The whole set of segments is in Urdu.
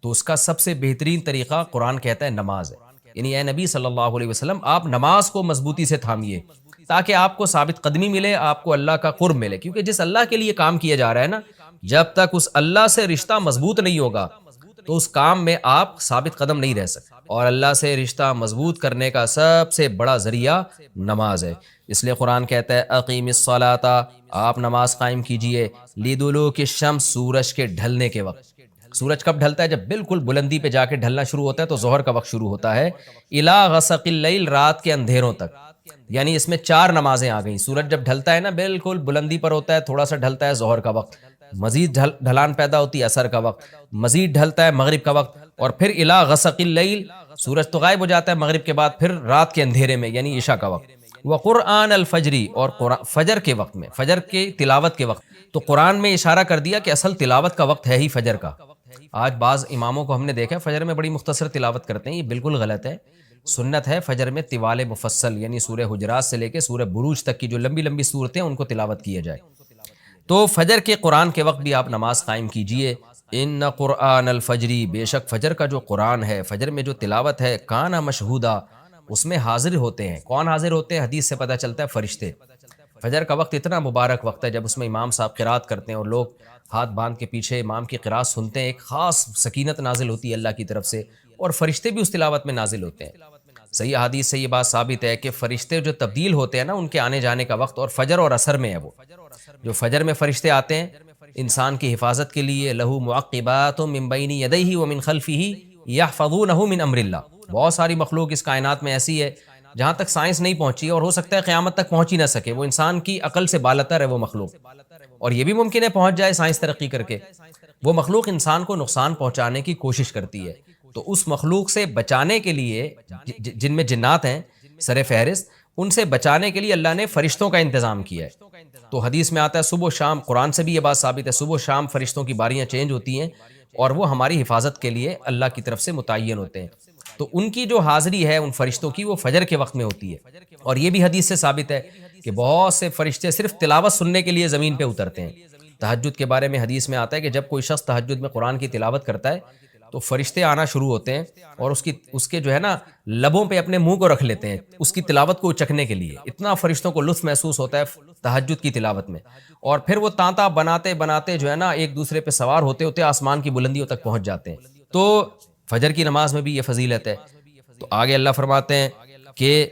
تو اس کا سب سے بہترین طریقہ قرآن کہتا ہے نماز ہے. یعنی اے نبی صلی اللہ علیہ وسلم آپ نماز کو مضبوطی سے تھامیے تاکہ آپ کو ثابت قدمی ملے، آپ کو اللہ کا قرب ملے. کیونکہ جس اللہ کے لیے کام کیا جا رہا ہے نا، جب تک اس اللہ سے رشتہ مضبوط نہیں ہوگا تو اس کام میں آپ ثابت قدم نہیں رہ سکتے. اور اللہ سے رشتہ مضبوط کرنے کا سب سے بڑا ذریعہ نماز ہے. اس لیے قرآن کہتا ہے اقیم الصلاۃ، آپ نماز قائم کیجئے لدلوک الشمس، سورج کے ڈھلنے کے وقت. سورج کب ڈھلتا ہے؟ جب بالکل بلندی پہ جا کے ڈھلنا شروع ہوتا ہے تو ظہر کا وقت شروع ہوتا ہے. الی غسق اللیل، رات کے اندھیروں تک. یعنی اس میں 4 نمازیں آ گئیں. سورج جب ڈھلتا ہے نا بالکل بلندی پر ہوتا ہے، تھوڑا سا ڈھلتا ہے ظہر کا وقت، مزید ڈھلان پیدا ہوتی ہے عصر کا وقت، مزید ڈھلتا ہے مغرب کا وقت، اور پھر الی غسق اللیل، سورج تو غائب ہو جاتا ہے مغرب کے بعد، پھر رات کے اندھیرے میں یعنی عشاء کا وقت. وقرآن الفجری، اور فجر کے وقت میں، فجر کے تلاوت کے وقت. تو قرآن میں اشارہ کر دیا کہ اصل تلاوت کا وقت ہے ہی فجر کا. آج بعض اماموں کو ہم نے دیکھا فجر میں بڑی مختصر تلاوت کرتے ہیں، یہ بالکل غلط ہے. سنت ہے فجر میں طوال مفصل، یعنی سورہ حجرات سے لے کے سورہ بروج تک کی جو لمبی لمبی صورتیں ان کو تلاوت کیا جائے. تو فجر کے قرآن کے وقت بھی آپ نماز قائم کیجئے. ان قرآن الفجری، بے شک فجر کا جو قرآن ہے، فجر میں جو تلاوت ہے، کانا مشہودا، اس میں حاضر ہوتے ہیں. کون حاضر ہوتے ہیں؟ حدیث سے پتہ چلتا ہے فرشتے. فجر کا وقت اتنا مبارک وقت ہے جب اس میں امام صاحب قرات کرتے ہیں اور لوگ ہاتھ باندھ کے پیچھے امام کی قرات سنتے ہیں. ایک خاص سکینت نازل ہوتی ہے اللہ کی طرف سے، اور فرشتے بھی اس تلاوت میں نازل ہوتے ہیں. صحیح حدیث سے یہ بات ثابت ہے کہ فرشتے جو تبدیل ہوتے ہیں نا، ان کے آنے جانے کا وقت اور فجر اور عصر میں ہے. وہ جو فجر میں فرشتے آتے ہیں انسان کی حفاظت کے لیے، لہو معقبات من بین یدیہ ومن خلفہ یحفظونہ من امر اللہ. بہت ساری مخلوق اس کائنات میں ایسی ہے جہاں تک سائنس نہیں پہنچی اور ہو سکتا ہے قیامت تک پہنچ ہی نہ سکے. وہ انسان کی عقل سے بالاتر ہے وہ مخلوق، اور یہ بھی ممکن ہے پہنچ جائے سائنس ترقی کر کے. وہ مخلوق انسان کو نقصان پہنچانے کی کوشش کرتی ہے. تو اس مخلوق سے بچانے کے لیے، جن میں جنات ہیں سر فہرست، ان سے بچانے کے لیے اللہ نے فرشتوں کا انتظام کیا ہے. تو حدیث میں آتا ہے صبح و شام، قرآن سے بھی یہ بات ثابت ہے، صبح و شام فرشتوں کی باریاں چینج ہوتی ہیں اور وہ ہماری حفاظت کے لیے اللہ کی طرف سے متعین ہوتے ہیں. تو ان کی جو حاضری ہے ان فرشتوں کی، وہ فجر کے وقت میں ہوتی ہے. اور یہ بھی حدیث سے ثابت ہے کہ بہت سے فرشتے صرف تلاوت سننے کے لیے زمین پہ اترتے ہیں. تہجد کے بارے میں حدیث میں آتا ہے کہ جب کوئی شخص تہجد میں قرآن کی تلاوت کرتا ہے تو فرشتے آنا شروع ہوتے ہیں اور اس کے جو ہے نا لبوں پہ اپنے منہ کو رکھ لیتے ہیں اس کی تلاوت کو چکھنے کے لیے. اتنا فرشتوں کو لطف محسوس ہوتا ہے تہجد کی تلاوت میں. اور پھر وہ تانتا بناتے بناتے جو ہے نا ایک دوسرے پہ سوار ہوتے ہوتے آسمان کی بلندیوں تک پہنچ جاتے ہیں. تو فجر کی نماز میں بھی یہ فضیلت ہے. تو آگے اللہ فرماتے ہیں کہ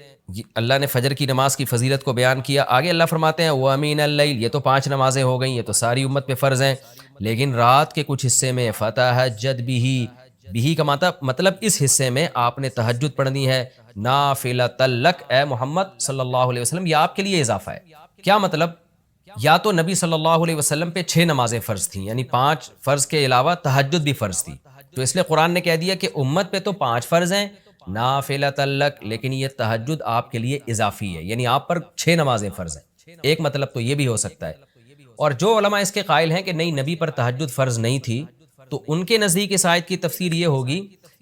اللہ نے فجر کی نماز کی فضیلت کو بیان کیا. آگے اللہ فرماتے ہیں وَمِنَ اللَّيْلِ، یہ تو 5 نمازیں ہو گئیں، یہ تو ساری امت پہ فرض ہیں، لیکن رات کے کچھ حصے میں فَتَہَجَّدْ بِهِ، بِهِ کا مطلب اس حصے میں آپ نے تہجد پڑھنی ہے، نافلۃ لک، اے محمد صلی اللہ علیہ وسلم، یہ آپ کے لیے اضافہ ہے. کیا مطلب؟ یا تو نبی صلی اللہ علیہ وسلم پہ 6 نمازیں فرض تھیں، یعنی 5 فرض کے علاوہ تہجد بھی فرض تھی. تو اس لیے قرآن نے کہہ دیا کہ امت پہ تو 5 فرض ہیں نافلۃ لک، لیکن یہ تہجد آپ کے لیے اضافی ہے، یعنی آپ پر 6 نمازیں فرض ہیں. ایک مطلب تو یہ بھی ہو سکتا ہے. اور جو علماء اس کے قائل ہیں کہ نہیں نبی پر تہجد فرض نہیں تھی، تو ان کے نزدیک اس آیت کی تفسیر یہ ہوگی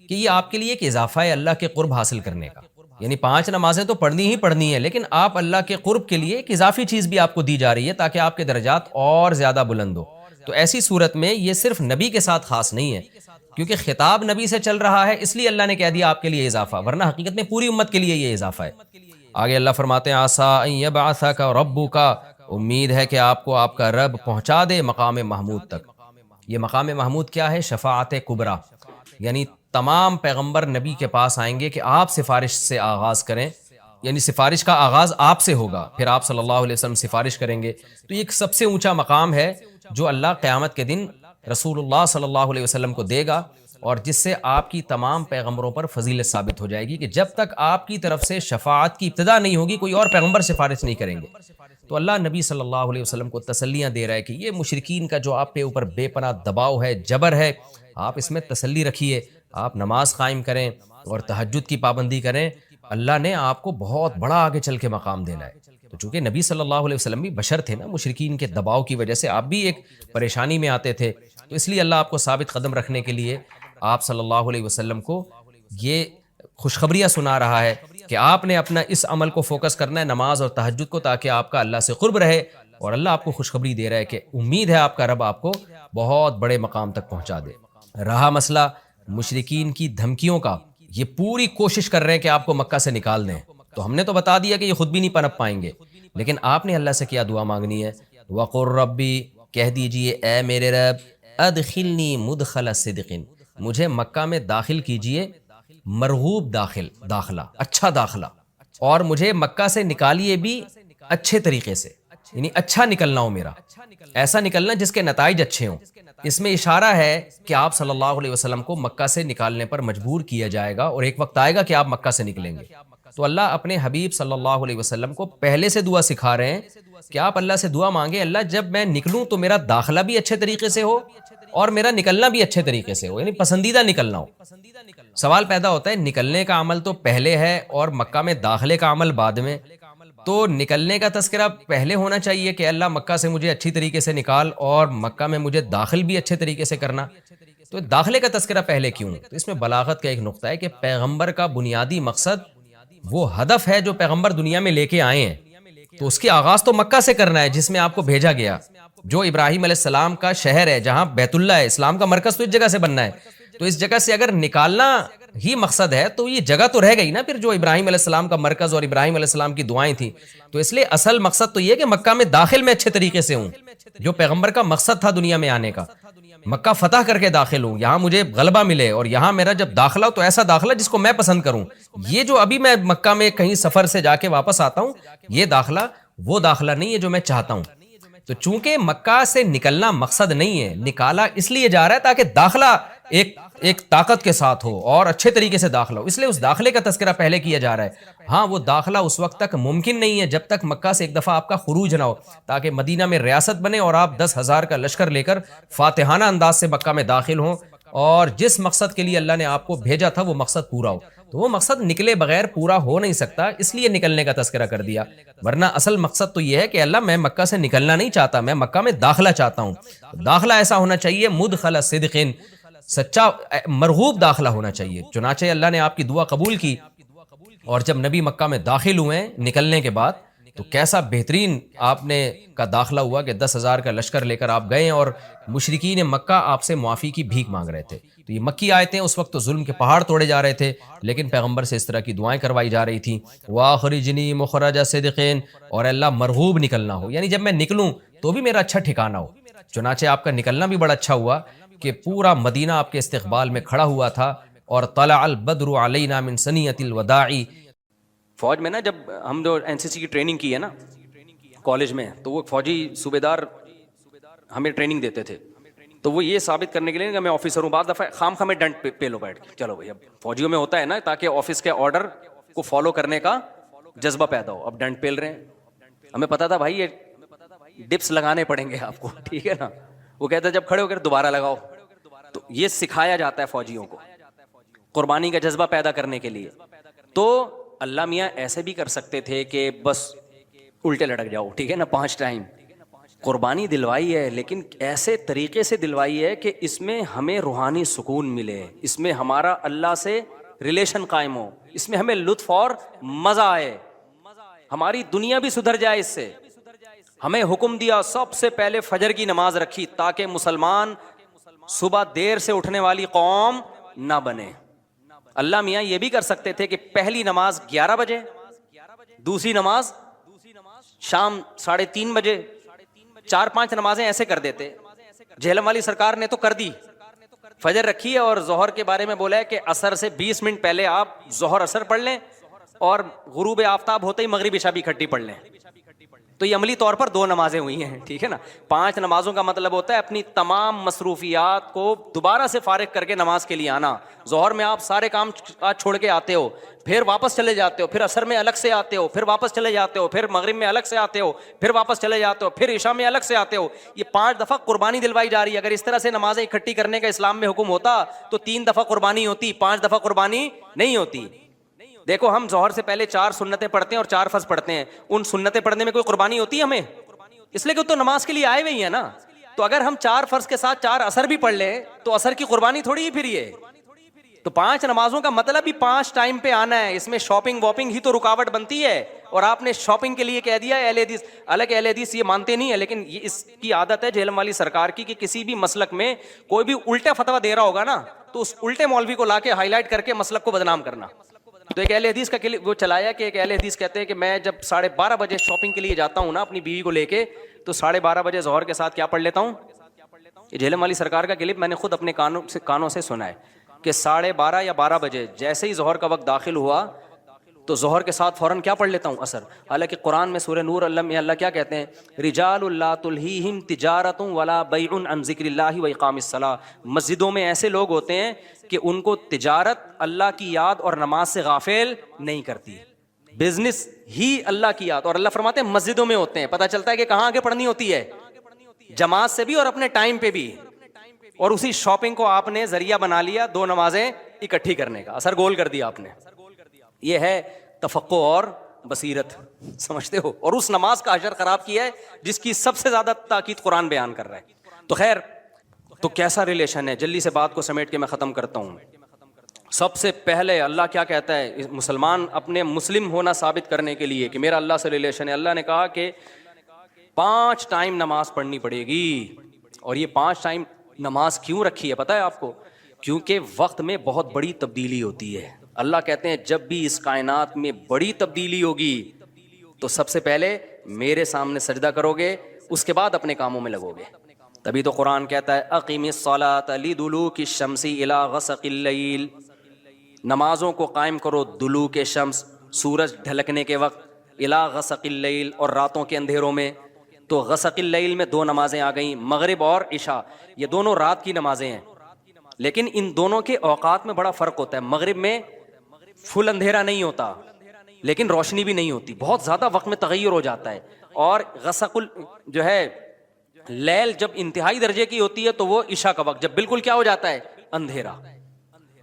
کہ یہ آپ کے لیے ایک اضافہ ہے اللہ کے قرب حاصل کرنے کا. یعنی 5 نمازیں تو پڑھنی ہی پڑھنی ہے، لیکن آپ اللہ کے قرب کے لیے ایک اضافی چیز بھی آپ کو دی جا رہی ہے تاکہ آپ کے درجات اور زیادہ بلند ہو. تو ایسی صورت میں یہ صرف نبی کے ساتھ خاص نہیں ہے، کیونکہ خطاب نبی سے چل رہا ہے اس لیے اللہ نے کہہ دیا آپ کے لیے اضافہ، ورنہ حقیقت میں پوری امت کے لیے یہ اضافہ ہے. آگے اللہ فرماتے ہیں عسیٰ ان یبعثک ربک، امید ہے کہ آپ کو آپ کا رب پہنچا دے مقام محمود تک. یہ مقام محمود کیا ہے؟ شفاعت کبریٰ، یعنی تمام پیغمبر نبی کے پاس آئیں گے کہ آپ سفارش سے آغاز کریں، یعنی سفارش کا آغاز آپ سے ہوگا، پھر آپ صلی اللہ علیہ وسلم سفارش کریں گے. تو یہ ایک سب سے اونچا مقام ہے جو اللہ قیامت کے دن رسول اللہ صلی اللہ علیہ وسلم کو دے گا، اور جس سے آپ کی تمام پیغمبروں پر فضیلت ثابت ہو جائے گی کہ جب تک آپ کی طرف سے شفاعت کی ابتدا نہیں ہوگی کوئی اور پیغمبر سفارش نہیں کریں گے. تو اللہ نبی صلی اللہ علیہ وسلم کو تسلیاں دے رہا ہے کہ یہ مشرکین کا جو آپ کے اوپر بے پناہ دباؤ ہے، جبر ہے، آپ اس میں تسلی رکھیے، آپ نماز قائم کریں اور تہجد کی پابندی کریں. اللہ نے آپ کو بہت بڑا آگے چل کے مقام دینا ہے. تو چونکہ نبی صلی اللہ علیہ وسلم بھی بشر تھے نا، مشرکین کے دباؤ کی وجہ سے آپ بھی ایک پریشانی میں آتے تھے، تو اس لیے اللہ آپ کو ثابت قدم رکھنے کے لیے آپ صلی اللہ علیہ وسلم کو یہ خوشخبریاں سنا رہا ہے کہ آپ نے اپنا اس عمل کو فوکس کرنا ہے، نماز اور تہجد کو، تاکہ آپ کا اللہ سے قرب رہے. اور اللہ آپ کو خوشخبری دے رہا ہے کہ امید ہے آپ کا رب آپ کو بہت بڑے مقام تک پہنچا دے. رہا مسئلہ مشرکین کی دھمکیوں کا یہ پوری کوشش کر رہے ہیں کہ آپ کو مکہ سے نکال دیں. تو ہم نے تو بتا دیا کہ یہ خود بھی نہیں پنپ پائیں گے، لیکن آپ نے اللہ سے کیا دعا مانگنی ہے؟ وَقُلْ رَبِّ، کہہ دیجئے اے میرے رب، ادخلنی مدخل صدق، مجھے مکہ میں داخل کیجئے مرغوب داخلہ، اچھا داخلہ، اور مجھے مکہ سے نکالیے بھی اچھے طریقے سے، یعنی اچھا نکلنا ہو میرا، ایسا نکلنا جس کے نتائج اچھے ہوں. اس میں اشارہ ہے کہ آپ صلی اللہ علیہ وسلم کو مکہ سے نکالنے پر مجبور کیا جائے گا، اور ایک وقت آئے گا کہ آپ مکہ سے نکلیں گے. تو اللہ اپنے حبیب صلی اللہ علیہ وسلم کو پہلے سے دعا سکھا رہے ہیں کہ آپ اللہ سے دعا مانگیں، اللہ جب میں نکلوں تو میرا داخلہ بھی اچھے طریقے سے ہو اور میرا نکلنا بھی اچھے طریقے سے ہو، یعنی پسندیدہ نکلنا ہو. سوال پیدا ہوتا ہے نکلنے کا عمل تو پہلے ہے اور مکہ میں داخلے کا عمل بعد میں، تو نکلنے کا تذکرہ پہلے ہونا چاہیے کہ اللہ مکہ سے مجھے اچھی طریقے سے نکال، اور مکہ میں مجھے داخل بھی اچھے طریقے سے کرنا. تو داخلے کا تذکرہ پہلے کیوں؟ تو اس میں بلاغت کا ایک نقطہ ہے کہ پیغمبر کا بنیادی مقصد وہ ہدف ہے جو پیغمبر دنیا میں لے کے آئے ہیں، تو اس کی آغاز تو مکہ سے کرنا ہے جس میں آپ کو بھیجا گیا، جو ابراہیم علیہ السلام کا شہر ہے، جہاں بیت اللہ ہے، اسلام کا مرکز تو اس جگہ سے بننا ہے. تو اس جگہ سے اگر نکالنا ہی مقصد ہے تو یہ جگہ تو رہ گئی نا پھر جو ابراہیم علیہ السلام کا مرکز اور ابراہیم علیہ السلام کی دعائیں تھیں. تو اس لیے اصل مقصد تو یہ کہ مکہ میں داخل میں اچھے طریقے سے ہوں، جو پیغمبر کا مقصد تھا دنیا میں آنے کا، مکہ فتح کر کے داخل ہوں، یہاں مجھے غلبہ ملے، اور یہاں میرا جب داخلہ ہو تو ایسا داخلہ جس کو میں پسند کروں. یہ جو ابھی میں مکہ میں کہیں سفر سے جا کے واپس آتا ہوں، یہ داخلہ وہ داخلہ نہیں ہے جو میں چاہتا ہوں. تو چونکہ مکہ سے نکلنا مقصد نہیں ہے، نکالا اس لیے جا رہا ہے تاکہ داخلہ ایک طاقت کے ساتھ ہو اور اچھے طریقے سے داخلہ ہو، اس لیے اس داخلے کا تذکرہ پہلے کیا جا رہا ہے. ہاں وہ داخلہ اس وقت تک ممکن نہیں ہے جب تک مکہ سے ایک دفعہ آپ کا خروج نہ ہو، تاکہ مدینہ میں ریاست بنے اور آپ 10,000 کا لشکر لے کر فاتحانہ انداز سے مکہ میں داخل ہوں، اور جس مقصد کے لیے اللہ نے آپ کو بھیجا تھا وہ مقصد پورا ہو. تو وہ مقصد نکلے بغیر پورا ہو نہیں سکتا، اس لیے نکلنے کا تذکرہ کر دیا. ورنہ اصل مقصد تو یہ ہے کہ اللہ میں مکہ سے نکلنا نہیں چاہتا، میں مکہ میں داخلہ چاہتا ہوں. داخلہ ایسا ہونا چاہیے مدخل صدق، سچا مرغوب داخلہ ہونا چاہیے. چنانچہ اللہ نے آپ کی دعا قبول کی، اور جب نبی مکہ میں داخل ہوئے نکلنے کے بعد تو کیسا بہترین آپ نے کا داخلہ ہوا کہ 10,000 کا لشکر لے کر آپ گئے، اور مشرکین مکہ آپ سے معافی کی بھیک مانگ رہے تھے. تو یہ مکی آیتیں اس وقت تو ظلم کے پہاڑ توڑے جا رہے تھے، لیکن پیغمبر سے اس طرح کی دعائیں کروائی جا رہی تھیں، وَأَخْرِجْنِي مُخْرَجَ صِدْقٍ، اور اللہ مرغوب نکلنا ہو، یعنی جب میں نکلوں تو بھی میرا اچھا ٹھکانہ ہو. چنانچہ آپ کا نکلنا بھی بڑا اچھا ہوا کہ پورا مدینہ آپ کے استقبال میں کھڑا ہوا تھا. اور طلع البدر علینا من ثنیۃ الوداع، فوج میں نا جب ہم جو NCC کی ٹریننگ کی ہے نا کالج میں، تو وہ فوجی صوبے دار ہمیں ٹریننگ دیتے تھے، تو وہ یہ ثابت کرنے کے لیے کہ میں آفیسر ہوں، بعض دفعہ خام خامے ڈنڈ پہ لو بیٹھ کے، چلو بھائی اب فوجیوں میں ہوتا ہے نا تاکہ آفس کے آرڈر کو فالو کرنے کا جذبہ پیدا ہو. اب ڈنڈ پیل رہے ہیں، ہمیں پتا تھا بھائی یہ ڈپس لگانے پڑیں گے آپ کو، ٹھیک ہے نا. وہ کہتا ہے جب کھڑے ہو کر دوبارہ لگاؤ. تو یہ سکھایا جاتا ہے فوجیوں کو قربانی کا جذبہ پیدا کرنے کے لیے. تو اللہ میاں ایسے بھی کر سکتے تھے کہ بس الٹے لٹک جاؤ، ٹھیک ہے نا، 5 ٹائم قربانی دلوائی ہے، لیکن ایسے طریقے سے دلوائی ہے کہ اس میں ہمیں روحانی سکون ملے، اس میں ہمارا اللہ سے ریلیشن قائم ہو، اس میں ہمیں لطف اور مزہ آئے، ہماری دنیا بھی سدھر جائے. اس سے ہمیں حکم دیا سب سے پہلے فجر کی نماز رکھی تاکہ مسلمان صبح دیر سے اٹھنے والی قوم نہ بنے. اللہ میاں یہ بھی کر سکتے تھے کہ پہلی نماز 11 بجے، دوسری نماز شام 3:30 بجے، 4-5 نمازیں ایسے کر دیتے. جہلم والی سرکار نے تو کر دی، فجر رکھی ہے اور ظہر کے بارے میں بولا ہے کہ عصر سے 20 منٹ پہلے آپ ظہر عصر پڑھ لیں، اور غروب آفتاب ہوتے ہی مغرب عشاء بھی اکٹھی پڑھ لیں. تو یہ عملی طور پر 2 نمازیں ہوئی ہیں، ٹھیک ہے نا. 5 نمازوں کا مطلب ہوتا ہے اپنی تمام مصروفیات کو دوبارہ سے فارغ کر کے نماز کے لیے آنا. ظہر میں آپ سارے کام چھوڑ کے آتے ہو، پھر واپس چلے جاتے ہو، پھر عصر میں الگ سے آتے ہو، پھر واپس چلے جاتے ہو، پھر مغرب میں الگ سے آتے ہو، پھر واپس چلے جاتے ہو، پھر عشاء میں الگ سے آتے ہو. یہ 5 دفعہ قربانی دلوائی جا رہی ہے. اگر اس طرح سے نمازیں اکٹھی کرنے کا اسلام میں حکم ہوتا تو 3 دفعہ قربانی ہوتی، 5 دفعہ قربانی نہیں ہوتی. دیکھو ہم ظہر سے پہلے 4 سنتیں پڑھتے ہیں اور 4 فرض پڑھتے ہیں، ان سنتیں پڑھنے میں کوئی قربانی ہوتی ہے ہمیں؟ اس لیے کہ تو نماز کے لیے آئے ہوئے ہیں نا. تو اگر ہم 4 فرض کے ساتھ 4 عصر بھی پڑھ لیں تو عصر کی قربانی تھوڑی ہی پھر یہ تو 5 نمازوں کا مطلب ہی 5 ٹائم پہ آنا ہے. اس میں شاپنگ واپنگ ہی تو رکاوٹ بنتی ہے, اور آپ نے شاپنگ کے لیے کہہ دیا اہل حدیث. حالانکہ اہل حدیث یہ مانتے نہیں ہے, لیکن یہ اس کی عادت ہے جہلم والی سرکار کی کہ کسی بھی مسلک میں کوئی بھی الٹا فتویٰ دے رہا ہوگا نا تو اس الٹے مولوی کو لا کے ہائی لائٹ کر کے مسلک کو بدنام کرنا. تو ایک اہل حدیث کا وہ چلایا کہ ایک اہل حدیث کہتے ہیں کہ میں جب 12:30 بجے شاپنگ کے لیے جاتا ہوں نا اپنی بیوی کو لے کے, تو 12:30 بجے ظہر کے ساتھ کیا پڑھ لیتا ہوں. یہ جہلم والی سرکار کا کلپ میں نے خود اپنے کانوں سے سنا ہے کہ 12:30 یا 12 بجے جیسے ہی ظہر کا وقت داخل ہوا تو ظہر کے ساتھ فوراً کیا پڑھ لیتا ہوں, عصر. حالانکہ قرآن میں سورہ نور میں اللہ کیا کہتے ہیں, رجال لا تلہیہم تجارت ولا بیع عن ذکر اللہ و اقام الصلاۃ. مسجدوں میں ایسے لوگ ہوتے ہیں کہ ان کو تجارت اللہ کی یاد اور نماز سے غافل نہیں کرتی, بزنس ہی اللہ کی یاد. اور اللہ فرماتے ہیں مسجدوں میں ہوتے ہیں. پتہ چلتا ہے کہ کہاں آگے پڑھنی ہوتی ہے, جماعت سے بھی اور اپنے ٹائم پہ بھی. اور اسی شاپنگ کو آپ نے ذریعہ بنا لیا 2 نمازیں اکٹھی کرنے کا, اثر گول کر دیا آپ نے. یہ ہے تفقع اور بصیرت, سمجھتے ہو. اور اس نماز کا اجر خراب کیا ہے جس کی سب سے زیادہ تاکید قرآن بیان کر رہا ہے. تو خیر, تو کیسا ریلیشن ہے, جلدی سے بات کو سمیٹ کے میں ختم کرتا ہوں. سب سے پہلے اللہ کیا کہتا ہے, مسلمان اپنے مسلم ہونا ثابت کرنے کے لیے کہ میرا اللہ سے ریلیشن ہے, اللہ نے کہا کہ 5 ٹائم نماز پڑھنی پڑے گی. اور یہ 5 ٹائم نماز کیوں رکھی ہے پتہ ہے آپ کو, کیونکہ وقت میں بہت بڑی تبدیلی ہوتی ہے. اللہ کہتے ہیں جب بھی اس کائنات میں بڑی تبدیلی ہوگی تو سب سے پہلے میرے سامنے سجدہ کرو گے, اس کے بعد اپنے کاموں میں لگو گے. تبھی تو قرآن کہتا ہے اقیم الصلاۃ لدلوک الشمس الی غسق اللیل, نمازوں کو قائم کرو دلوک شمس, سورج ڈھلکنے کے وقت, الی غسق اللیل, اور راتوں کے اندھیروں میں. تو غسق اللیل میں 2 نمازیں آ گئیں, مغرب اور عشاء. یہ دونوں رات کی نمازیں ہیں, لیکن ان دونوں کے اوقات میں بڑا فرق ہوتا ہے. مغرب میں فل اندھیرا نہیں ہوتا لیکن روشنی بھی نہیں ہوتی, بہت زیادہ وقت میں تغیر ہو جاتا ہے. اور غسق جو ہے لیل جب انتہائی درجے کی ہوتی ہے تو وہ عشاء کا وقت, جب بالکل کیا ہو جاتا ہے, اندھیرا.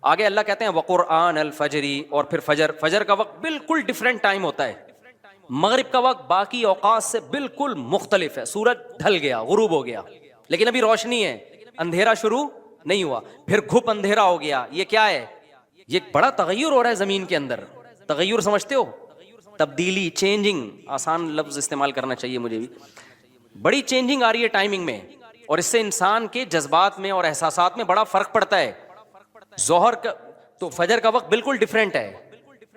آگے اللہ کہتے ہیں وقرآن الفجری, اور پھر فجر کا وقت بالکل ڈفرینٹ ٹائم ہوتا ہے. مغرب کا وقت باقی اوقات سے بالکل مختلف ہے. سورج ڈھل گیا, غروب ہو گیا, لیکن ابھی روشنی ہے, اندھیرا شروع نہیں ہوا. پھر گھپ اندھیرا ہو گیا. یہ کیا ہے, یہ بڑا تغیر ہو رہا ہے زمین کے اندر. تغیر سمجھتے ہو, تبدیلی, چینجنگ, آسان لفظ استعمال کرنا چاہیے مجھے بھی. بڑی چینجنگ آ رہی ہے ٹائمنگ میں, اور اس سے انسان کے جذبات میں اور احساسات میں بڑا فرق پڑتا ہے. ظہر کا تو فجر کا وقت بالکل ڈفرینٹ ہے,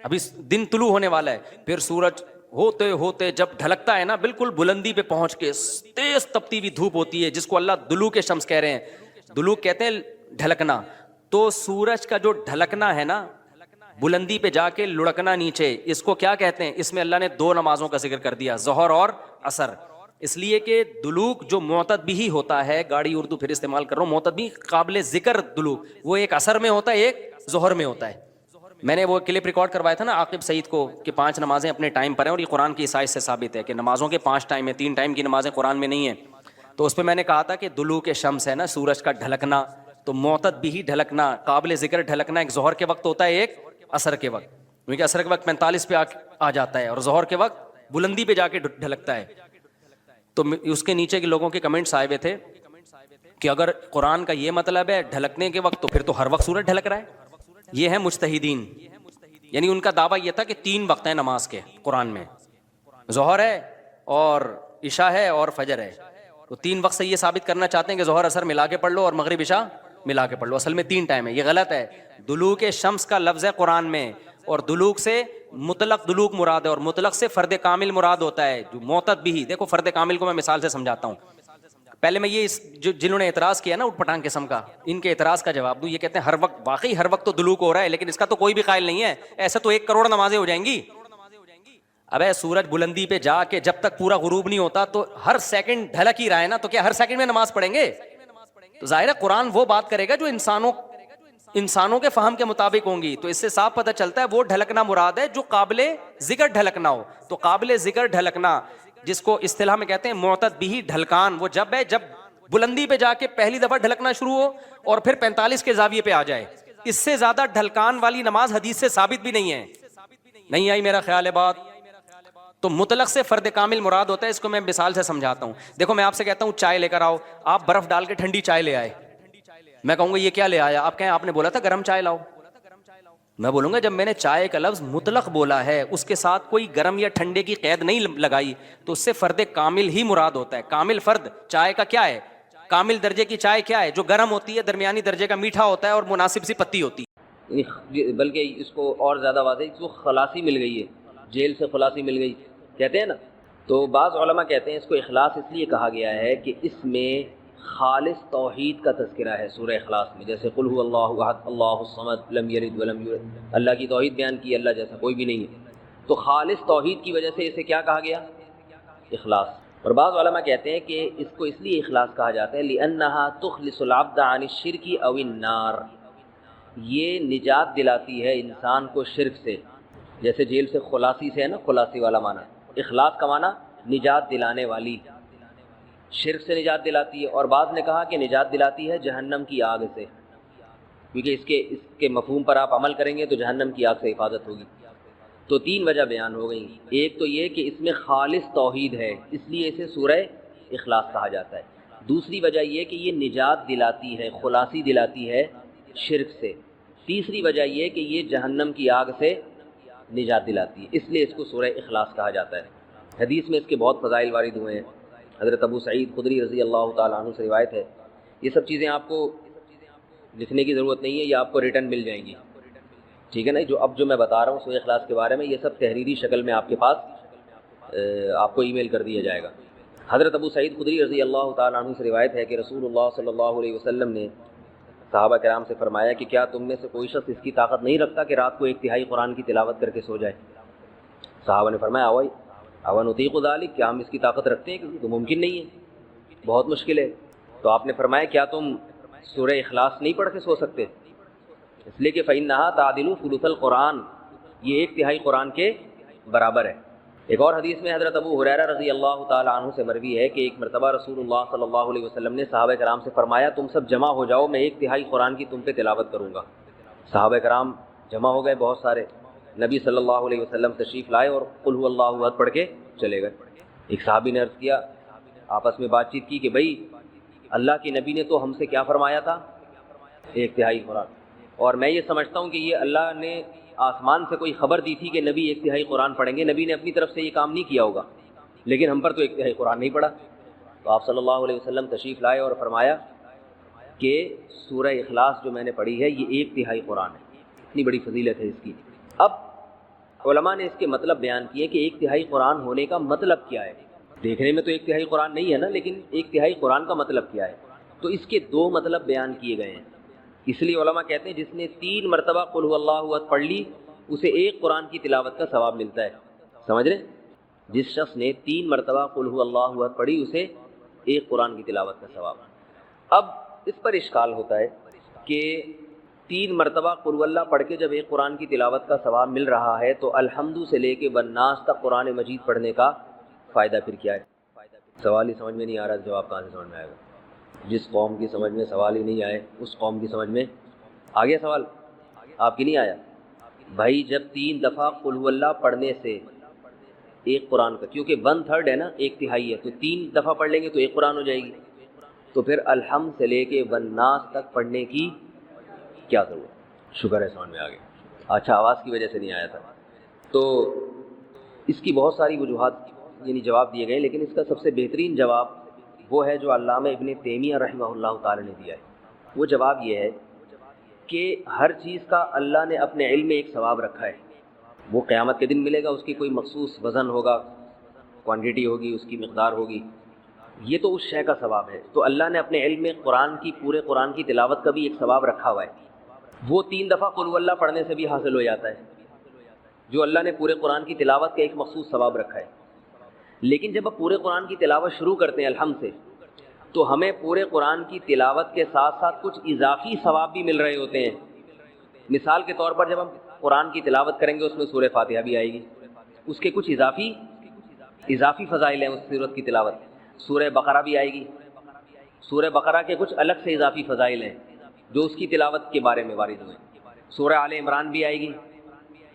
ابھی دن طلوع ہونے والا ہے. پھر سورج ہوتے ہوتے جب ڈھلکتا ہے نا, بالکل بلندی پہ پہنچ کے تیز تپتی ہوئی دھوپ ہوتی ہے, جس کو اللہ دلوک شمس کہہ رہے ہیں. دلوک کہتے ہیں ڈھلکنا. تو سورج کا جو ڈھلکنا ہے نا, بلندی پہ جا کے لڑکنا نیچے, اس کو کیا کہتے ہیں. اس میں اللہ نے 2 نمازوں کا ذکر کر دیا, ظہر اور عصر. اس لیے کہ دلوک جو معتد بھی ہوتا ہے, گاڑی اردو پھر استعمال کر رہا ہوں, معتد بھی قابل ذکر دلوک, وہ ایک عصر میں ہوتا ہے, ایک ظہر میں ہوتا ہے. میں نے وہ کلپ ریکارڈ کروایا تھا نا عاقب سعید کو کہ 5 نمازیں اپنے ٹائم پر ہیں, اور یہ قرآن کی عیسائی سے ثابت ہے کہ نمازوں کے 5 ٹائم ہیں, 3 ٹائم کی نمازیں قرآن میں نہیں ہیں. تو اس پہ میں نے کہا تھا کہ دلوک شمس ہے نا, سورج کا ڈھلکنا, تو معتد بھی ڈھلکنا, قابل ذکر ڈھلکنا ایک ظہر کے وقت ہوتا ہے, ایک عصر کے وقت. کیونکہ عصر کے وقت 45 پہ آ جاتا ہے, اور ظہر کے وقت بلندی پہ جا کے ڈھلکتا ہے. تو اس کے نیچے کے لوگوں کے کمنٹس آئے ہوئے تھے کہ اگر قرآن کا یہ مطلب ہے ڈھلکنے کے وقت, تو پھر تو ہر وقت سورج ڈھلک رہا ہے. یہ ہے مجتہدین, یعنی ان کا دعویٰ یہ تھا کہ 3 وقت ہیں نماز کے قرآن میں, ظہر ہے اور عشاء ہے اور فجر ہے. تو 3 وقت سے یہ ثابت کرنا چاہتے ہیں کہ ظہر عصر ملا کے پڑھ لو اور مغرب عشاء ملا کے پڑھ لو. اصل میں 3 ٹائم ہے, یہ غلط ہے. دلوک شمس کا لفظ ہے قرآن میں, اور دلوک سے مطلق دلوک مراد ہے, اور مطلق سے فرد کامل مراد ہوتا ہے, جو معتد بھی. دیکھو فرد کامل کو میں مثال سے سمجھاتا ہوں. پہلے میں یہ جنہوں نے اعتراض کیا نا اٹھ پٹانگ قسم کا, ان کے اعتراض کا جواب دوں. یہ کہتے ہیں ہر وقت, واقعی ہر وقت تو دلوک ہو رہا ہے, لیکن اس کا تو کوئی بھی قائل نہیں ہے. ایسا تو 1 کروڑ نمازیں ہو جائیں گی. ابے سورج بلندی پہ جا کے جب تک پورا غروب نہیں ہوتا تو ہر سیکنڈ ڈھلک ہی رہا ہے نا, تو کیا ہر سیکنڈ میں نماز پڑھیں گے؟ تو ظاہر ہے قرآن وہ بات کرے گا جو انسانوں کے فہم کے مطابق ہوں گی. تو اس سے صاف پتہ چلتا ہے وہ ڈھلکنا مراد ہے جو قابل ذکر ڈھلکنا ہو. تو قابل ذکر ڈھلکنا, جس کو اصطلاح میں کہتے ہیں معتد بھی ڈھلکان, وہ جب ہے جب بلندی پہ جا کے پہلی دفعہ ڈھلکنا شروع ہو اور پھر 45 کے زاویے پہ آ جائے. اس سے زیادہ ڈھلکان والی نماز حدیث سے ثابت بھی نہیں ہے. نہیں آئی میرا خیال ہے بات؟ تو مطلق سے فرد کامل مراد ہوتا ہے. اس کو میں مثال سے سمجھاتا ہوں. دیکھو میں آپ سے کہتا ہوں چائے لے کر آؤ, آپ برف ڈال کے ٹھنڈی چائے لے آئے, میں کہوں گا یہ کیا لے آیا, آپ کہیں آپ نے بولا تھا گرم چائے لاؤ. میں بولوں گا جب میں نے چائے کا لفظ مطلق بولا ہے, اس کے ساتھ کوئی گرم یا ٹھنڈے کی قید نہیں لگائی, تو اس سے فرد کامل ہی مراد ہوتا ہے. کامل فرد چائے کا کیا ہے؟ کامل درجے کی چائے کیا ہے؟ جو گرم ہوتی ہے, درمیانی درجے کا میٹھا ہوتا ہے اور مناسب سی پتی ہوتی ہے. بلکہ اس کو اور زیادہ واضح, اس کو خلاصی مل گئی ہے, جیل سے خلاصی مل گئی کہتے ہیں نا. تو بعض علماء کہتے ہیں اس کو اخلاص اس لیے کہا گیا ہے کہ اس میں خالص توحید کا تذکرہ ہے سورہ اخلاص میں. جیسے قل هو اللہ احد اللہ الصمد لم یلد ولم یولد, اللہ کی توحید بیان کی, اللہ جیسا کوئی بھی نہیں ہے. تو خالص توحید کی وجہ سے اسے کیا کہا گیا؟ اخلاص. اور بعض علماء کہتے ہیں کہ اس کو اس لیے اخلاص کہا جاتا ہے لأنها تخلص العبد عن الشرک او النار, یہ نجات دلاتی ہے انسان کو شرک سے. جیسے جیل سے خلاصی سے ہے نا, خلاصی والا معنی, اخلاص کا معنی نجات دلانے والی, شرک سے نجات دلاتی ہے. اور بعض نے کہا کہ نجات دلاتی ہے جہنم کی آگ سے, کیونکہ اس کے مفہوم پر آپ عمل کریں گے تو جہنم کی آگ سے حفاظت ہوگی. تو تین وجہ بیان ہو گئی. ایک تو یہ کہ اس میں خالص توحید ہے, اس لیے اسے سورہ اخلاص کہا جاتا ہے. دوسری وجہ یہ کہ یہ نجات دلاتی ہے, خلاصی دلاتی ہے شرک سے. تیسری وجہ یہ کہ یہ جہنم کی آگ سے نجات دلاتی ہے, اس لیے اس کو سورہ اخلاص کہا جاتا ہے. حدیث میں اس کے بہت فضائل وارد ہوئے ہیں. حضرت ابو سعید خدری رضی اللہ تعالیٰ عنہ سے روایت ہے. یہ سب چیزیں آپ کو لکھنے کی ضرورت نہیں ہے, یہ آپ کو ریٹن مل جائیں گی, ٹھیک ہے نا. جو میں بتا رہا ہوں سورہ اخلاص کے بارے میں, یہ سب تحریری شکل میں آپ کے پاس آپ کو ای میل کر دیا جائے گا. حضرت ابو سعید خدری رضی اللہ تعالیٰ عنہ سے روایت ہے کہ رسول اللہ صلی اللہ علیہ وسلم نے صحابہ کرام سے فرمایا کہ کیا تم میں سے کوئی شخص اس کی طاقت نہیں رکھتا کہ رات کو 1 تہائی قرآن کی تلاوت کر کے سو جائے؟ صحابہ نے فرمایا اوا نطیق ذلک, کیا ہم اس کی طاقت رکھتے ہیں؟ کیونکہ تو ممکن نہیں ہے, بہت مشکل ہے. تو آپ نے فرمایا کیا تم سورہ اخلاص نہیں پڑھ کے سو سکتے؟ اس لیے کہ فإنھا تعدل ثلث القرآن, یہ 1 تہائی قرآن کے برابر ہے. ایک اور حدیث میں حضرت ابو ہریرہ رضی اللہ تعالیٰ عنہ سے مروی ہے کہ ایک مرتبہ رسول اللہ صلی اللہ علیہ وسلم نے صحابہ کرام سے فرمایا تم سب جمع ہو جاؤ, میں 1 تہائی قرآن کی تم پہ تلاوت کروں گا. صحابہ کرام جمع ہو گئے بہت سارے. نبی صلی اللہ علیہ وسلم تشریف لائے اور قل هو اللہ احد پڑھ کے چلے گئے. ایک صحابی نے عرض کیا, آپس میں بات چیت کی کہ بھائی اللہ کے نبی نے تو ہم سے کیا فرمایا تھا؟ 1 تہائی قرآن. اور میں یہ سمجھتا ہوں کہ یہ اللہ نے آسمان سے کوئی خبر دی تھی کہ نبی 1 تہائی قرآن پڑھیں گے, نبی نے اپنی طرف سے یہ کام نہیں کیا ہوگا, لیکن ہم پر تو 1 تہائی قرآن نہیں پڑھا. تو آپ صلی اللہ علیہ وسلم تشریف لائے اور فرمایا کہ سورہ اخلاص جو میں نے پڑھی ہے یہ 1 تہائی قرآن ہے, اتنی بڑی فضیلت ہے اس کی. اب علماء نے اس کے مطلب بیان کیے کہ 1 تہائی قرآن ہونے کا مطلب کیا ہے. دیکھنے میں تو 1 تہائی قرآن نہیں ہے نا, لیکن 1 تہائی قرآن کا مطلب کیا ہے؟ تو اس کے 2 مطلب بیان کیے گئے ہیں. اس لیے علماء کہتے ہیں جس نے 3 مرتبہ قل هو اللہ احد پڑھ لی اسے 1 قرآن کی تلاوت کا ثواب ملتا ہے. سمجھ رہے؟ جس شخص نے 3 مرتبہ قل هو اللہ احد پڑھی اسے 1 قرآن کی تلاوت کا ثواب. اب اس پر اشکال ہوتا ہے کہ 3 مرتبہ قل هو اللہ پڑھ کے جب 1 قرآن کی تلاوت کا ثواب مل رہا ہے تو الحمد سے لے کے والناس تک قرآن مجید پڑھنے کا فائدہ پھر کیا ہے؟ سوال ہی سمجھ میں نہیں آ رہا, جواب کہاں سے سمجھ میں آئے گا؟ جس قوم کی سمجھ میں سوال ہی نہیں آئے اس قوم کی سمجھ میں آ گیا سوال, آپ کی نہیں آیا بھائی. جب 3 دفعہ قل هو اللہ پڑھنے سے 1 قرآن کا, کیونکہ 1/3 ہے نا, 1 تہائی ہے, تو 3 دفعہ پڑھ لیں گے تو 1 قرآن ہو جائے گی. تو پھر الحمد سے لے کے والناس تک پڑھنے کی کیا ضرورت؟ شکر ہے سمجھ میں آ گیا. اچھا, آواز کی وجہ سے نہیں آیا تھا. تو اس کی بہت ساری وجوہات یعنی جواب دیے گئے, لیکن اس کا سب سے بہترین جواب وہ ہے جو علامہ ابن تیمیہ رحمہ اللہ تعالی نے دیا ہے. وہ جواب یہ ہے کہ ہر چیز کا اللہ نے اپنے علم میں ایک ثواب رکھا ہے. وہ قیامت کے دن ملے گا, اس کی کوئی مخصوص وزن ہوگا, کوانٹٹی ہوگی, اس کی مقدار ہوگی, یہ تو اس شے کا ثواب ہے. تو اللہ نے اپنے علم میں پورے قرآن کی تلاوت کا بھی ایک ثواب رکھا ہوا ہے. وہ 3 دفعہ قل هو اللہ پڑھنے سے بھی حاصل ہو جاتا ہے, جو اللہ نے پورے قرآن کی تلاوت کا ایک مخصوص ثواب رکھا ہے. لیکن جب آپ پورے قرآن کی تلاوت شروع کرتے ہیں الحمد سے, تو ہمیں پورے قرآن کی تلاوت کے ساتھ ساتھ کچھ اضافی ثواب بھی مل رہے ہوتے ہیں. مثال کے طور پر جب ہم قرآن کی تلاوت کریں گے اس میں سورہ فاتحہ بھی آئے گی, اس کے کچھ اضافی فضائل ہیں اس سورت کی تلاوت. سورہ بقرہ بھی آئے گی, سورہ بقرہ کے کچھ الگ سے اضافی فضائل ہیں جو اس کی تلاوت کے بارے میں وارد ہوئے. سورہ آل عمران بھی آئے گی,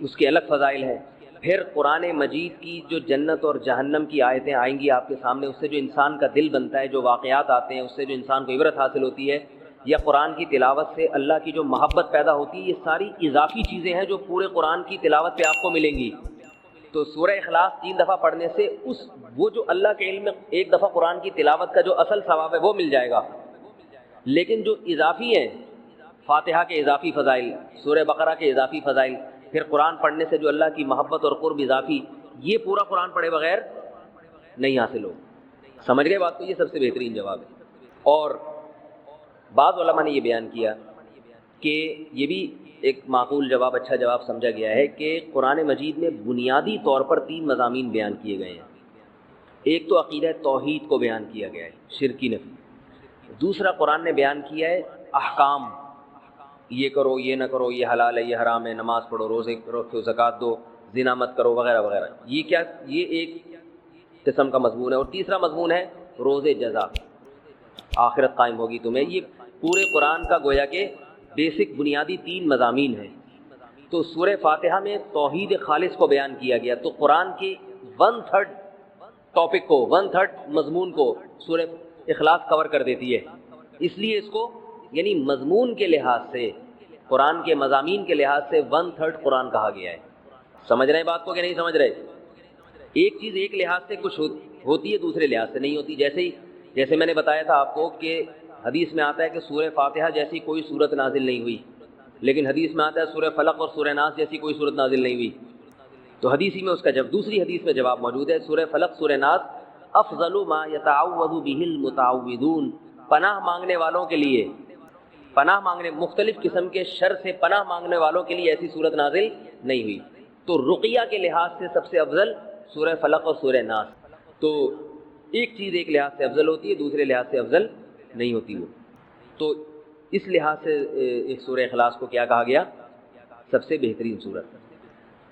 اس کے الگ فضائل ہیں. پھر قرآن مجید کی جو جنت اور جہنم کی آیتیں آئیں گی آپ کے سامنے, اس سے جو انسان کا دل بنتا ہے, جو واقعات آتے ہیں اس سے جو انسان کو عبرت حاصل ہوتی ہے, یا قرآن کی تلاوت سے اللہ کی جو محبت پیدا ہوتی ہے، یہ ساری اضافی چیزیں ہیں جو پورے قرآن کی تلاوت پہ آپ کو ملیں گی۔ تو سورہ اخلاص 3 دفعہ پڑھنے سے وہ جو اللہ کے علم میں ایک دفعہ قرآن کی تلاوت کا جو اصل ثواب ہے وہ مل جائے گا، لیکن جو اضافی ہیں، فاتحہ کے اضافی فضائل، سورہ بقرہ کے اضافی فضائل، پھر قرآن پڑھنے سے جو اللہ کی محبت اور قرب اضافی، یہ پورا قرآن پڑھے بغیر نہیں حاصل ہو۔ سمجھ گئے بات کو؟ یہ سب سے بہترین جواب ہے۔ اور بعض علماء نے یہ بیان کیا کہ یہ بھی ایک معقول جواب، اچھا جواب سمجھا گیا ہے کہ قرآن مجید میں بنیادی طور پر 3 مضامین بیان کیے گئے ہیں۔ ایک تو عقیدہ توحید کو بیان کیا گیا ہے، شرکی نفی۔ دوسرا قرآن نے بیان کیا ہے احکام، یہ کرو، یہ نہ کرو، یہ حلال ہے، یہ حرام ہے، نماز پڑھو، روزے رکھو، زکوٰۃ دو، زنا مت کرو، وغیرہ وغیرہ۔ یہ ایک قسم کا مضمون ہے۔ اور تیسرا مضمون ہے روز جزا، آخرت قائم ہوگی تمہیں۔ یہ پورے قرآن کا گویا کہ بیسک بنیادی 3 مضامین ہیں۔ تو سورہ فاتحہ میں توحید خالص کو بیان کیا گیا، تو قرآن کے 1/3 ٹاپک کو، 1/3 مضمون کو سورہ اخلاص کور کر دیتی ہے۔ اس لیے اس کو یعنی مضمون کے لحاظ سے، قرآن کے مضامین کے لحاظ سے 1/3 قرآن کہا گیا ہے۔ سمجھ رہے ہیں بات کو کہ نہیں سمجھ رہے؟ ایک چیز ایک لحاظ سے کچھ ہوتی ہے، دوسرے لحاظ سے نہیں ہوتی۔ جیسے میں نے بتایا تھا آپ کو کہ حدیث میں آتا ہے کہ سورہ فاتحہ جیسی کوئی صورت نازل نہیں ہوئی، لیکن حدیث میں آتا ہے سورہ فلق اور سورہ ناس جیسی کوئی صورت نازل نہیں ہوئی۔ تو حدیث ہی میں اس کا دوسری حدیث میں جواب موجود ہے، سورہ فلق سورہ ناس افضل ما یتعوذ بہ المتعوذون، پناہ مانگنے والوں کے لیے، پناہ مانگنے، مختلف قسم کے شر سے پناہ مانگنے والوں کے لیے ایسی صورت نازل نہیں ہوئی۔ تو رقیہ کے لحاظ سے سب سے افضل سورہ فلق اور سورہ ناس۔ تو ایک چیز ایک لحاظ سے افضل ہوتی ہے، دوسرے لحاظ سے افضل نہیں ہوتی وہ۔ تو اس لحاظ سے ایک سورہ اخلاص کو کیا کہا گیا؟ سب سے بہترین سورت۔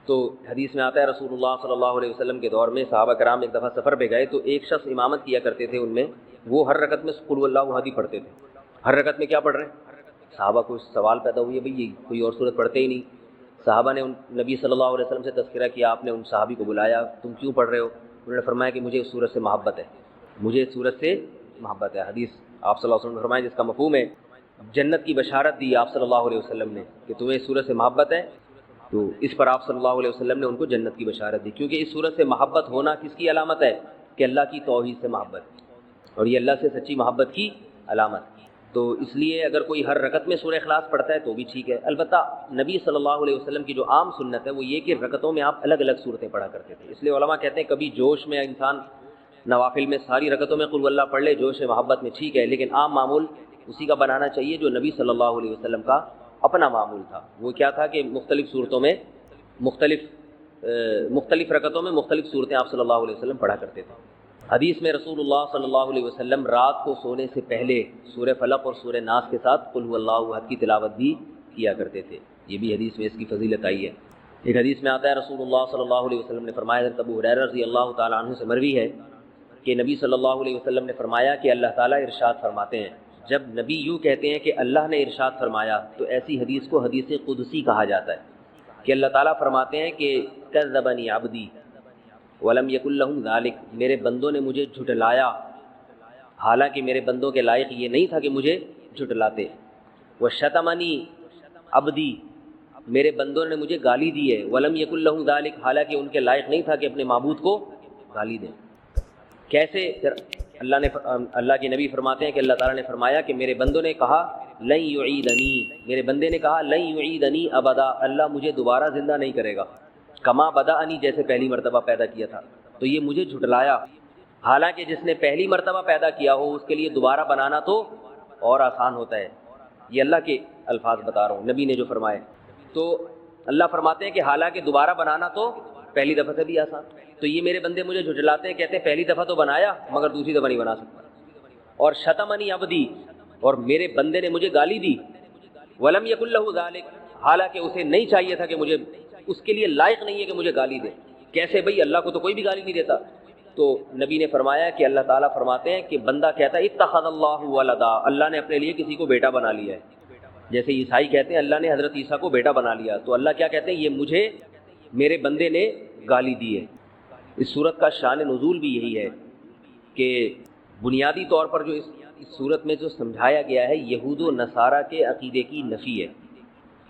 تو حدیث میں آتا ہے رسول اللہ صلی اللہ علیہ وسلم کے دور میں صحابہ کرام ایک دفعہ سفر پہ گئے، تو ایک شخص امامت کیا کرتے تھے ان میں، وہ ہر رکعت میں قل اللہ احد ہی پڑھتے تھے۔ ہر رکعت میں کیا پڑھ رہے ہیں؟ صحابہ کو سوال پیدا ہوئی ہے، بھئی یہ کوئی اور صورت پڑھتے ہی نہیں۔ صحابہ نے نبی صلی اللہ علیہ وسلم سے تذکرہ کیا، آپ نے ان صحابی کو بلایا، تم کیوں پڑھ رہے ہو؟ انہوں نے فرمایا کہ مجھے اس صورت سے محبت ہے، مجھے اس صورت سے محبت ہے۔ حدیث آپ صلی اللہ علیہ وسلم نے فرمایا جس کا مفہوم ہے جنت کی بشارت دی آپ صلی اللہ علیہ وسلم نے کہ تمہیں اس صورت سے محبت ہے، تو اس پر آپ صلی اللہ علیہ وسلم نے ان کو جنت کی بشارت دی، کیونکہ اس صورت سے محبت ہونا کس کی علامت ہے؟ کہ اللہ کی توحید سے محبت، اور یہ اللہ سے سچی محبت کی علامت۔ تو اس لیے اگر کوئی ہر رکعت میں سورہ اخلاص پڑھتا ہے تو بھی ٹھیک ہے۔ البتہ نبی صلی اللہ علیہ وسلم کی جو عام سنت ہے وہ یہ کہ رکعتوں میں آپ الگ الگ صورتیں پڑھا کرتے تھے۔ اس لیے علماء کہتے ہیں کبھی جوش میں انسان نوافل میں ساری رکعتوں میں قل اللہ پڑھ لے، جوش محبت میں ٹھیک ہے، لیکن عام معمول اسی کا بنانا چاہیے جو نبی صلی اللہ علیہ وسلم کا اپنا معمول تھا۔ وہ کیا تھا کہ مختلف صورتوں میں مختلف رکعتوں میں مختلف صورتیں آپ صلی اللہ علیہ وسلم پڑھا کرتے تھے۔ حدیث میں رسول اللہ صلی اللہ علیہ وسلم رات کو سونے سے پہلے سورہ فلق اور سورہ ناس کے ساتھ قل هو اللہ احد کی تلاوت بھی کیا کرتے تھے، یہ بھی حدیث میں اس کی فضیلت آئی ہے۔ ایک حدیث میں آتا ہے رسول اللہ صلی اللہ علیہ وسلم نے فرمایا، حضرت ابو ہریرہ رضی اللہ تعالیٰ عنہ سے مروی ہے کہ نبی صلی اللہ علیہ وسلم نے فرمایا کہ اللہ تعالیٰ ارشاد فرماتے ہیں، جب نبی یوں کہتے ہیں کہ اللہ نے ارشاد فرمایا تو ایسی حدیث کو حدیث قدسی کہا جاتا ہے کہ اللہ تعالیٰ فرماتے ہیں کہ کذبنی عبدی ولم یکن لہ ذلک، میرے بندوں نے مجھے جھٹلایا، حالانکہ میرے بندوں کے لائق یہ نہیں تھا کہ مجھے جھٹلاتے۔ وشتمنی عبدی، میرے بندوں نے مجھے گالی دی ہے، ولم یکن لہ ذلک، حالانکہ ان کے لائق نہیں تھا کہ اپنے معبود کو گالی دیں۔ کیسے؟ پھر اللہ کے نبی فرماتے ہیں کہ اللہ تعالیٰ نے فرمایا کہ میرے بندوں نے کہا لن یعیدنی، میرے بندے نے کہا لن یعیدنی ابدا، اللہ مجھے دوبارہ زندہ نہیں کرے گا، کما بدأنی، جیسے پہلی مرتبہ پیدا کیا تھا، تو یہ مجھے جھٹلایا۔ حالانکہ جس نے پہلی مرتبہ پیدا کیا ہو اس کے لیے دوبارہ بنانا تو اور آسان ہوتا ہے۔ یہ اللہ کے الفاظ بتا رہا ہوں، نبی نے جو فرمائے۔ تو اللہ فرماتے ہیں کہ حالانکہ دوبارہ بنانا تو پہلی دفعہ سے بھی آسان، تو یہ میرے بندے مجھے جھٹلاتے ہیں، کہتے ہیں پہلی دفعہ تو بنایا مگر دوسری دفعہ نہیں بنا سکتا۔ اور شتمنی عبدی، اور میرے بندے نے مجھے گالی دی، ولم یکن لہ ذلک، حالانکہ اسے نہیں چاہیے تھا کہ مجھے، اس کے لیے لائق نہیں ہے کہ مجھے گالی دے۔ کیسے بھئی؟ اللہ کو تو کوئی بھی گالی نہیں دیتا۔ تو نبی نے فرمایا کہ اللہ تعالیٰ فرماتے ہیں کہ بندہ کہتا ہے اتخذ اللہ ولدا، اللہ نے اپنے لیے کسی کو بیٹا بنا لیا ہے۔ جیسے عیسائی کہتے ہیں اللہ نے حضرت عیسیٰ کو بیٹا بنا لیا، تو اللہ کیا کہتے ہیں؟ یہ مجھے میرے بندے نے گالی دی ہے۔ اس صورت کا شان نزول بھی یہی ہے کہ بنیادی طور پر جو اس صورت میں جو سمجھایا گیا ہے یہود و نصارہ کے عقیدے کی نفی ہے.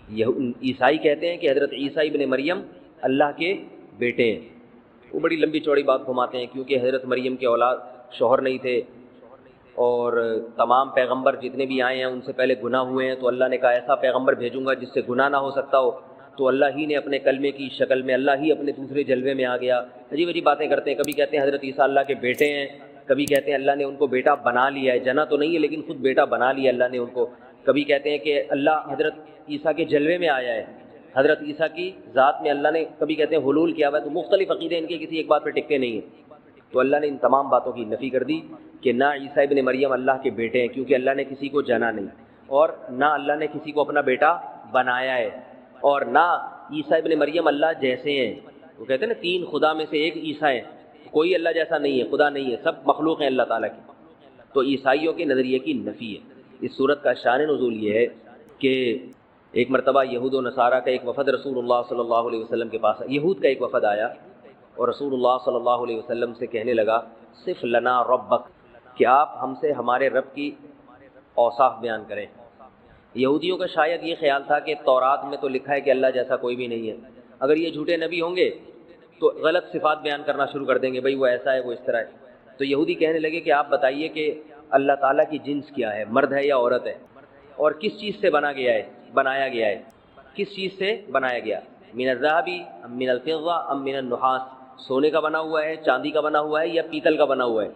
عیسائی کہتے ہیں کہ حضرت عیسیٰ ابن مریم اللہ کے بیٹے ہیں. وہ بڑی لمبی چوڑی بات گھماتے ہیں کیونکہ حضرت مریم کے اولاد شوہر نہیں تھے اور تمام پیغمبر جتنے بھی آئے ہیں ان سے پہلے گناہ ہوئے ہیں، تو اللہ نے کہا ایسا پیغمبر بھیجوں گا جس سے گناہ نہ ہو سکتا ہو، تو اللہ ہی نے اپنے کلمے کی شکل میں اللہ ہی اپنے دوسرے جلوے میں آ گیا. عجیب عجیب باتیں کرتے ہیں. کبھی کہتے ہیں حضرت عیسیٰ اللہ کے بیٹے ہیں، کبھی کہتے ہیں اللہ نے ان کو بیٹا بنا لیا ہے، جنا تو نہیں ہے لیکن خود بیٹا بنا لیا اللہ نے ان کو. کبھی کہتے ہیں کہ اللہ حضرت عیسیٰ کے جلوے میں آیا ہے، حضرت عیسیٰ کی ذات میں اللہ نے کبھی کہتے ہیں حلول کیا ہوا ہے. تو مختلف عقیدے ان کے کسی ایک بات پہ ٹکتے نہیں ہیں. تو اللہ نے ان تمام باتوں کی نفی کر دی کہ نہ عیسیٰ ابن مریم اللہ کے بیٹے ہیں، کیونکہ اللہ نے کسی کو جنا نہیں، اور نہ اللہ نے کسی کو اپنا بیٹا بنایا ہے، اور نہ عیسیٰ ابن مریم اللہ جیسے ہیں. وہ کہتے ہیں نا تین خدا میں سے ایک عیسیٰ ہے، کوئی اللہ جیسا نہیں ہے، خدا نہیں ہے، سب مخلوق ہیں اللہ تعالیٰ کی. تو عیسائیوں کے نظریے کی نفی ہے. اس صورت کا شان نزول یہ ہے کہ ایک مرتبہ یہود و نصارہ کا ایک وفد رسول اللہ صلی اللہ علیہ وسلم کے پاس، یہود کا ایک وفد آیا اور رسول اللہ صلی اللہ علیہ وسلم سے کہنے لگا صف لنا ربک، کہ آپ ہم سے ہمارے رب کی اوصاف بیان کریں. یہودیوں کا شاید یہ خیال تھا کہ تورات میں تو لکھا ہے کہ اللہ جیسا کوئی بھی نہیں ہے، اگر یہ جھوٹے نبی ہوں گے تو غلط صفات بیان کرنا شروع کر دیں گے، بھئی وہ ایسا ہے وہ اس طرح ہے. تو یہودی کہنے لگے کہ آپ بتائیے کہ اللہ تعالیٰ کی جنس کیا ہے، مرد ہے یا عورت ہے، اور کس چیز سے بنایا گیا ہے، کس چیز سے بنایا گیا، من الذهب ام من الفضة ام من النحاس، سونے کا بنا ہوا ہے، چاندی کا بنا ہوا ہے یا پیتل کا بنا ہوا ہے.